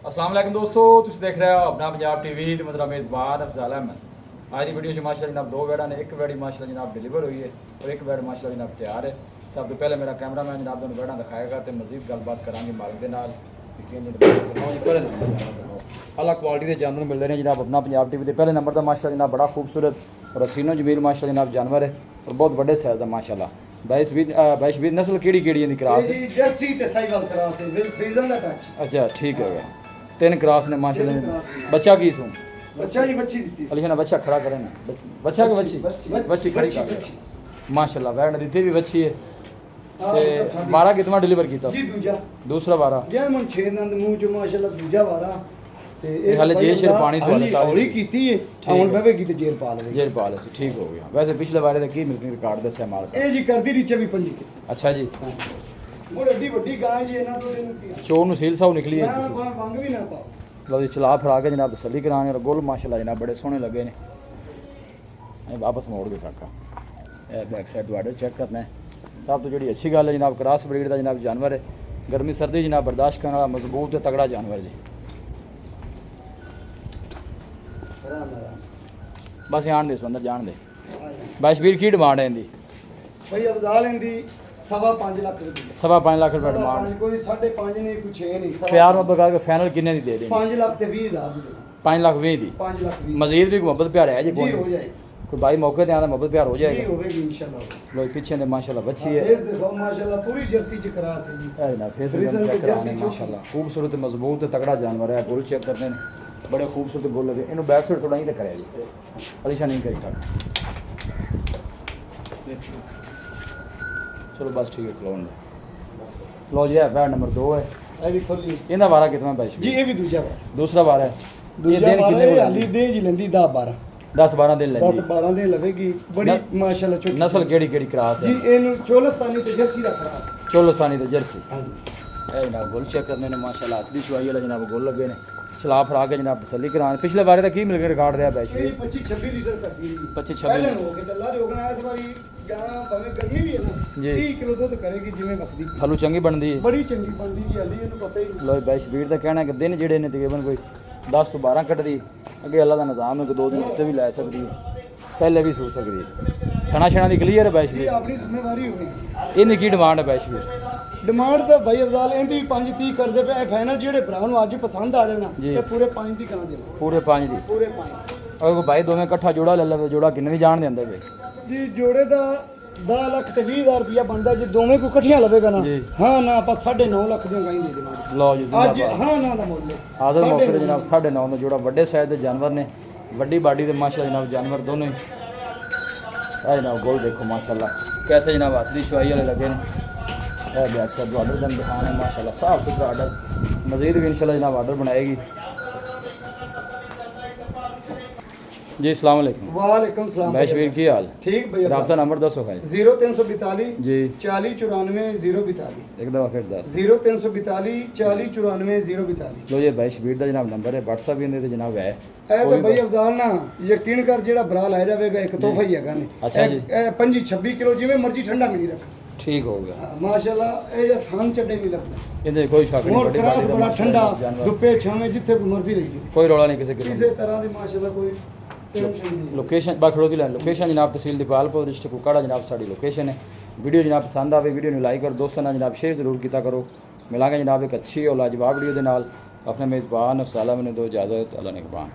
अस्सलाम वालेकुम दोस्तों, तुम देख रहे हो अपना पंजाब टीवी ते मेरा मेज़बान अफजाल अहमद। आज की वीडियो माशाल्लाह जनाब दो बैड़ा ने, एक बैड़ी माशाल्लाह जनाब डिलीवर हुई है और एक बैड़ माशाल्लाह जनाब तैयार है। सब तो पहले मेरा कैमरामैन जनाब दोनों बैड़ा दिखाएगा तो मजीद गलबात करांगे मालिक के नाल। अलग क्वालिटी के जानवर मिलते हैं जनाब अपना पंजाब टीवी के पहले नंबर का माशाल्लाह जनाब बड़ा खूबसूरत और हसीनो जमील माशाल्लाह जनाब जानवर है और बहुत बड़े साइज का माशाल्लाह। 22 नस्ल केड़ी दी क्रास है? जर्सी ते साहिवाल क्रास है, विल फ्रीजन दा टच। अच्छा ठीक है, 3 क्रास ने माशाल्लाह। बच्चा की सू बच्चा ही बच्ची दी अलीशा बच्चा खड़ा करें ना, बच्चा की बच्ची खड़ी कर माशाल्लाह। वैन दी भी बच्ची है ते 12 कितना डिलीवर किया जी? दूसरा 12 जन मन 6 नंद मुंह जो माशाल्लाह दूजा 12 ते ये हाले जे शेर पानी से वाला हौली कीती है आउन बवेगी ते जेर पा लवे। जेर पा ले ठीक हो गया। वैसे पिछले बारे दा की मिल्किंग रिकॉर्ड दस्या माल ए जी करदी रीचे भी 5 के। अच्छा जी, मोर एडी बड़ी गाय जी इना तो देनु की चोर नु सील साउ निकली है। वांग भी ना पाओ। लो जी चला फरा के जनाब तसल्ली कराने और गोल माशाल्लाह जनाब बड़े सोहने लगे ने। वापस मोड़ के काका ए बैक साइड वाडर चेक करना है। सब तो जी अच्छी गल है जनाब, क्रॉस ब्रीड का जनाब जानवर है, गर्मी सर्दी जनाब बर्दाश्त करने वाला मजबूत है तगड़ा जानवर जी। बस आन दे अंदर जान दे। बाईश वीर की डिमांड है इनकी? भाई अफजाल इंदी 5.5 लाख रुपए। 5.5 लाख रुपए डिमांड। कोई 5.5 नहीं, कोई 6 नहीं। प्यार मोहब्बत करके फाइनल कितने दी दे देंगे? 5 लाख ते 20,000 दी। 5 लाख 20 दी। 5 लाख 20। मजीद भी मोहब्बत प्यार है जी? जी हो जाएगी। कोई भाई मौके पे आना मोहब्बत प्यार हो जाएगा? जी होगी इंशाल्लाह। लो पीछे ने माशाल्लाह बच्ची है। फेस देखो माशाल्लाह पूरी जर्सी च क्रास है जी। है ना, फेस भी चेक कराने माशाल्लाह खूबसूरत मजबूत तगड़ा जानवर है। बुल चेक करने ने बड़े खूबसूरत बुल लगे। इन्हों बैक साइड थोड़ा ही तो करे जी, परेशान नहीं करी कर। चलो बस ठीक है क्लोन लो जी। है बैड नंबर 2 है। ये भी खोली इनका बारह कितना बैच जी? ये भी दूजा बार दूसरा बार है। ये दिन कितने वाला हाली दे जी लेंदी 10 12 दिन लगी। 10 12 दिन लवेगी। बड़ी माशाल्लाह छोटी नस्ल केड़ी केड़ी क्रास है जी? एनु चोलस्तानी ते जर्सी दा क्रास। चोलस्तानी ते जर्सी। हां जी। ए जनाब गोल चेक करने ने माशाल्लाह। अतली चुआई वाला जनाब गोल लगे ने। सलाह फरा के जनाब तसल्ली कराने। पिछले बारे का की मिल के रिकॉर्ड रहा बैच? 25-26 लीटर करती है। 25-26 पहले हो के अल्लाह दी होगना इस बारी गां भाਵੇਂ गर्मी भी है ना जी 30 किलो दूध करेगी जिवें वक्ती। हलू चंगी बनदी है, बड़ी चंगी बनदी जी। हाली ਇਹਨੂੰ पता ही नहीं। लो बैच स्पीड का कहना है कि दिन जेडे ने तकरीबन कोई 10 तो 12 कटदी। अगे अल्लाह का निजाम है कि 2 दिन उत्ते भी लै सकदी है, पहले भी सू सकदी है। खाना छाना दी क्लियर है बैच जी भी? अपनी जिम्मेवारी होगी। इन्नी की डिमांड है बैच भी? डिमांड तो भाई अफजाल ਇਹਦੀ 5-30 ਕਰਦੇ ਪਏ। ਫਾਈਨਲ ਜਿਹੜੇ ਭਰਾ ਨੂੰ ਅੱਜ ਪਸੰਦ ਆ ਜਾਣਾ ਜੀ। ਇਹ ਪੂਰੇ 5 ਦੀ ਕਹਾਂ ਦੇਣਾ। पूरे 5 दी। ਪੂਰੇ 5 और कोई भाई दोवें इकट्ठा जोड़ा ले ले, जोड़ा किन्ने दी जान देंदे वे? ਜੀ। ਜੋੜੇ ਦਾ 10 ਲੱਖ ਤੇ 20,000 ਰੁਪਇਆ ਬਣਦਾ ਜੇ ਦੋਵੇਂ ਕੋ ਇਕੱਠੀਆਂ ਲਵੇਗਾ ਨਾ। ਜੀ। ਹਾਂ ਨਾ ਆਪਾਂ 9.5 ਲੱਖ ਦੀਆਂ ਗਾਈ ਦੇ ਦੇਵਾਂਗੇ लो जी ਅੱਜ। जिंदाबाद। ਹਾਂ ਨਾ ਦਾ ਮੁੱਲ ਹੈ। आदर मौके पे जनाब 9.5 ਦਾ जोड़ा ਵੱਡੇ साइज ਦੇ जानवर ने, ਵੱਡੀ ਬਾਡੀ ਦੇ माशाल्लाह जनाब जानवर दोनों ही। ए जनाब गोल देखो माशाल्लाह कैसे जनाब हाथ दी चुआई वाले लगे ने। ए बैक साइड ऑर्डर दम दिखाने माशाल्लाह साफ सुथरा ऑर्डर। मजीद भी इंशाल्लाह जनाब ऑर्डर बनाएगी जी। अस्सलाम वालेकुम। वालेकुम सलाम। बैश वीर की हाल? ठीक भैया। राब्ता नंबर दसो भाई। 0342 जी 40 94 042। एक दफ़ा फिर दस। 0342 40 94 042। लो ये बैश वीर का जनाब नंबर है, व्हाट्सएप भी इन्हें जनाब है। ਇਹ ਤਾਂ ਬਈ ਅਫਜ਼ਾਲ ਨਾ ਯਕੀਨ ਕਰ ਜਿਹੜਾ ਭਰਾ ਲੈ ਜਾਵੇਗਾ ਇੱਕ ਤੋਹਫਾ ਹੀ ਹੈਗਾ ਨੇ। ਅੱਛਾ ਜੀ। ਇਹ 25-26 ਕਿਲੋ ਜਿਵੇਂ ਮਰਜ਼ੀ ਠੰਡਾ ਮਿਲੀ ਰੱਖ। ठीक हो गया ਮਾਸ਼ਾਅੱਲਾ ਇਹ ਜਾਂ ਥਾਂ ਚੱਡੇ ਨਹੀਂ ਲੱਗਦਾ। इन्हें कोई शक नहीं। ਮੋਰ बड़ी ਕਰਾਸ बाडी दा ਬੜਾ माशाल्लाह ਠੰਡਾ जानवर, ਧੁੱਪੇ ਛਾਵੇਂ ਜਿੱਥੇ ਕੋਈ ਮਰਜ਼ੀ ਰਹੀ ਜੀ। कोई रौला नहीं किसी किस्म ਕਿਸੇ ਤਰ੍ਹਾਂ ਦੀ ਮਾਸ਼ਾਅੱਲਾ ਕੋਈ ਟੈਨਸ਼ਨ नहीं। लोकेशन बाखड़ो की लाइन लोकेशन जनाब तहसील दीपालपुर डिस्ट्रिक्ट कुकाड़ा जनाब साड़ी लोकेशन है। वीडियो जनाब पसंद आवे वीडियो को लाइक और दोस्तों ने जनाब शेयर जरूर किया करो। मिलांगे जनाब एक अच्छी और लाजवाब वीडियो के नाल। अपने मेज़बान अफसाला मैंने दो इजाज़त। अल्लाह निगहबान।